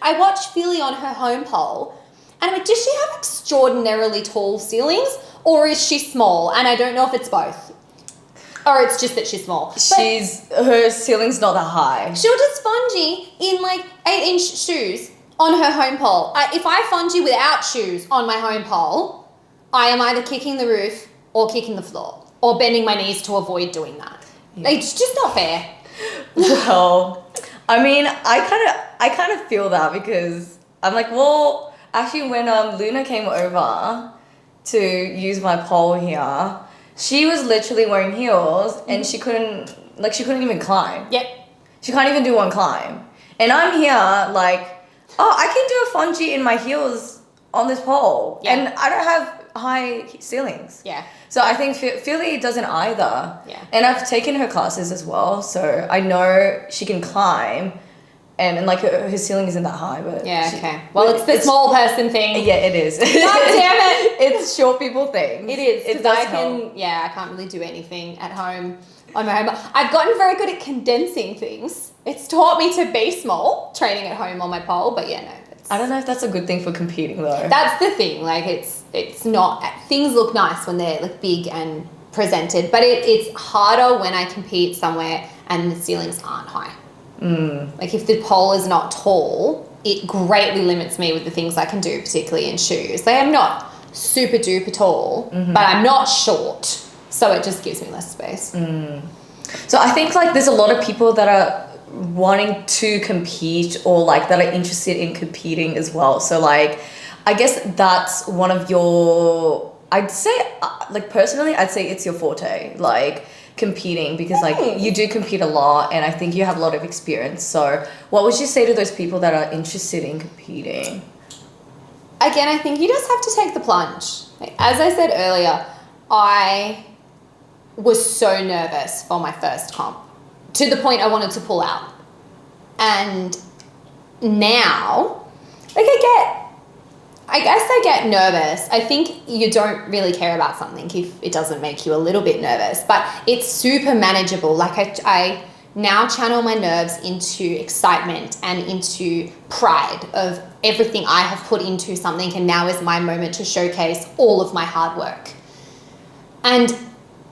I watch Philly on her home pole and I'm like, does she have extraordinarily tall ceilings or is she small? And I don't know if it's both. Or it's just that she's small. Her ceiling's not that high. She'll just fungi in like 8-inch shoes on her home pole. If I fungi without shoes on my home pole, I am either kicking the roof or kicking the floor or bending my knees to avoid doing that. Yeah. Like, it's just not fair. Well, I mean, I kind of feel that because I'm like, well, actually when Luna came over to use my pole here, she was literally wearing heels and she couldn't even climb. Yep. She can't even do one climb. And I'm here like, I can do a fungi in my heels on this pole. Yeah. And I don't have high ceilings. Yeah. So I think Philly doesn't either. Yeah. And I've taken her classes as well, so I know she can climb, and like her ceiling isn't that high, but yeah, okay. Well, it's the small person thing. Yeah, it is. God damn it! It's short people thing. It is. It does I can't really do anything at home on my home. I've gotten very good at condensing things. It's taught me to be small, training at home on my pole, but yeah, no. I don't know if that's a good thing for competing though. That's the thing. Like it's not, things look nice when they're like big and presented, but it's harder when I compete somewhere and the ceilings aren't high. Like if the pole is not tall, it greatly limits me with the things I can do, particularly in shoes. Like I'm not super duper tall, but I'm not short, so it just gives me less space. So I think like there's a lot of people that are wanting to compete or like that are interested in competing as well. So like I guess that's one of your, I'd say like personally I'd say it's your forte, like competing, because like you do compete a lot and I think you have a lot of experience. So what would you say to those people that are interested in competing? Again, I think you just have to take the plunge. Like, as I said earlier, I was so nervous for my first comp to the point I wanted to pull out. And now, like I guess I get nervous. I think you don't really care about something if it doesn't make you a little bit nervous, but it's super manageable. Like I now channel my nerves into excitement and into pride of everything I have put into something, and now is my moment to showcase all of my hard work. And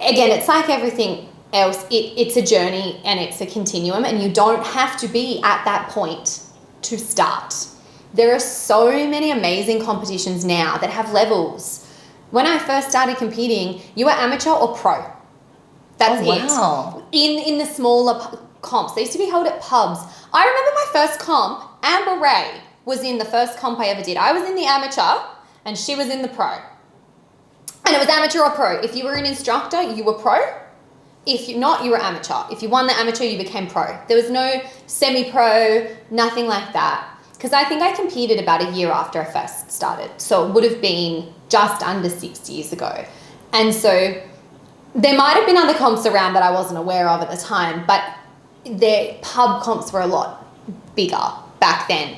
again, it's like everything else. It's a journey and it's a continuum, and you don't have to be at that point to start. There are so many amazing competitions now that have levels. When I first started competing, you were amateur or pro. That's it. In the smaller comps. They used to be held at pubs. I remember my first comp, Amber Ray was in the first comp I ever did. I was in the amateur and she was in the pro. And it was amateur or pro. If you were an instructor, you were pro. If you're not, you were amateur. If you won the amateur, you became pro. There was no semi-pro, nothing like that. Because I think I competed about a year after I first started. So it would have been just under 6 years ago. And so there might have been other comps around that I wasn't aware of at the time, but the pub comps were a lot bigger back then.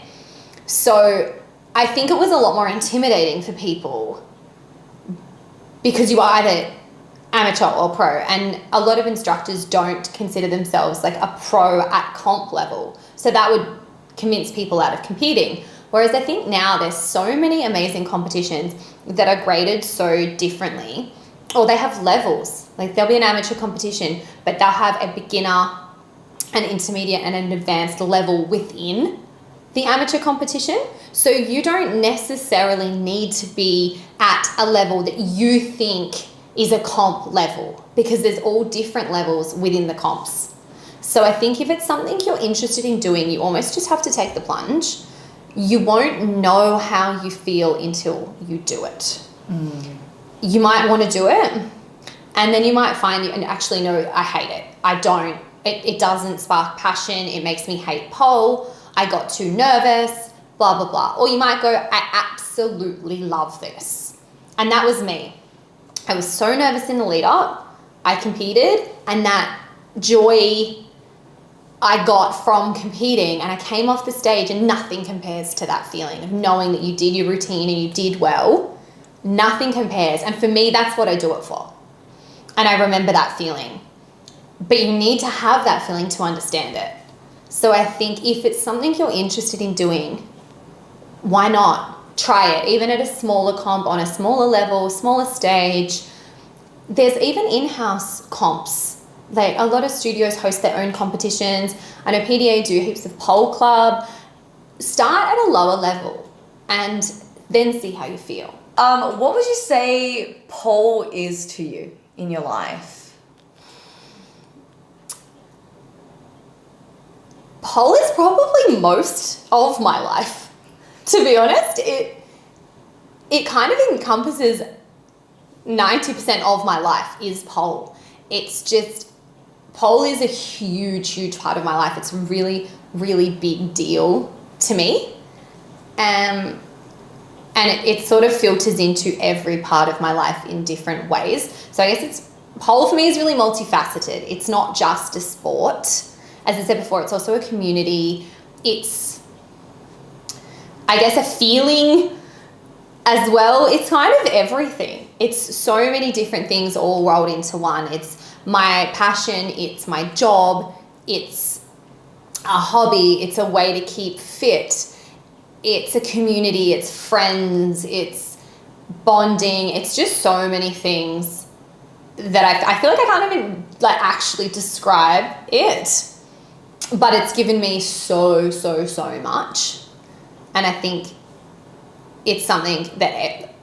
So I think it was a lot more intimidating for people because you are either amateur or pro, and a lot of instructors don't consider themselves like a pro at comp level. So that would convince people out of competing. Whereas I think now there's so many amazing competitions that are graded so differently, or they have levels. Like there'll be an amateur competition, but they'll have a beginner, an intermediate, and an advanced level within the amateur competition. So you don't necessarily need to be at a level that you think is a comp level, because there's all different levels within the comps. So I think if it's something you're interested in doing, you almost just have to take the plunge. You won't know how you feel until you do it. You might want to do it, and then you might find you, and actually, no, I hate it. I don't. It doesn't spark passion. It makes me hate pole. I got too nervous, blah, blah, blah. Or you might go, I absolutely love this. And that was me. I was so nervous in the lead up. I competed, and that joy I got from competing, and I came off the stage, and nothing compares to that feeling of knowing that you did your routine and you did well. Nothing compares. And for me, that's what I do it for. And I remember that feeling. But you need to have that feeling to understand it. So I think if it's something you're interested in doing, why not try it? Even at a smaller comp, on a smaller level, smaller stage. There's even in-house comps. Like a lot of studios host their own competitions. I know PDA do heaps of pole club. Start at a lower level and then see how you feel. What would you say pole is to you in your life? Pole is probably most of my life, to be honest. It kind of encompasses 90% of my life is pole. It's just, pole is a huge, huge part of my life. It's a really, really big deal to me. And it sort of filters into every part of my life in different ways. So I guess pole for me is really multifaceted. It's not just a sport. As I said before, it's also a community. It's, I guess, a feeling as well. It's kind of everything. It's so many different things all rolled into one. It's my passion. It's my job. It's a hobby. It's a way to keep fit. It's a community. It's friends. It's bonding. It's just so many things that I feel like I can't even like actually describe it. But it's given me so, so, so much. And I think it's something that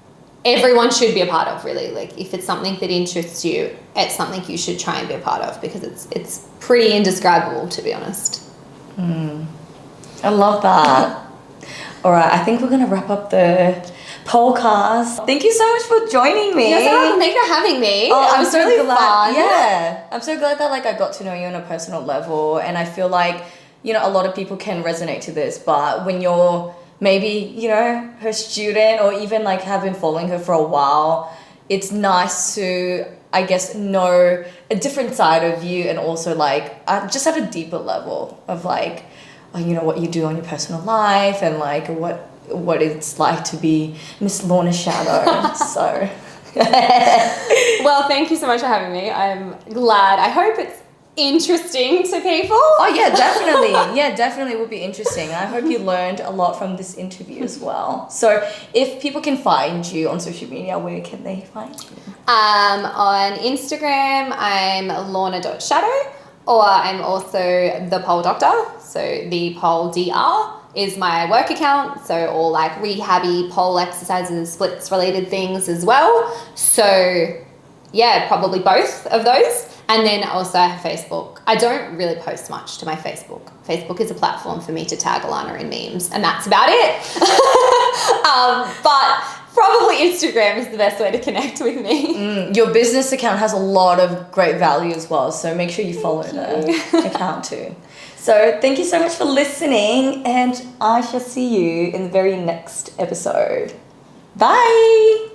everyone should be a part of, really. Like, if it's something that interests you, it's something you should try and be a part of, because it's pretty indescribable, to be honest. I love that. All right, I think we're going to wrap up the Polecast. Thank you so much for joining me. Yes, thank you for having me. Oh, I'm it was so really glad. fun. Yeah, I'm so glad that like I got to know you on a personal level, and I feel like, you know, a lot of people can resonate to this, but when you're maybe, you know, her student, or even like have been following her for a while, it's nice to, I guess, know a different side of you, and also like just at a deeper level of like, you know, what you do on your personal life, and like what what it's like to be Miss Lorna Shadow. So. Well, thank you so much for having me. I'm glad. I hope it's interesting to people. Oh yeah, definitely. Yeah, definitely would be interesting. I hope you learned a lot from this interview as well. So if people can find you on social media, where can they find you? On Instagram, I'm lorna.shadow, or I'm also the Pole Doctor. So the Pole DR is my work account. So all like rehabby pole exercises, splits related things as well. So yeah, probably both of those. And then also I have Facebook. I don't really post much to my Facebook. Facebook is a platform for me to tag Alana in memes, and that's about it. But probably Instagram is the best way to connect with me. Your business account has a lot of great value as well, so make sure you follow the account too. So thank you so much for listening, and I shall see you in the very next episode. Bye!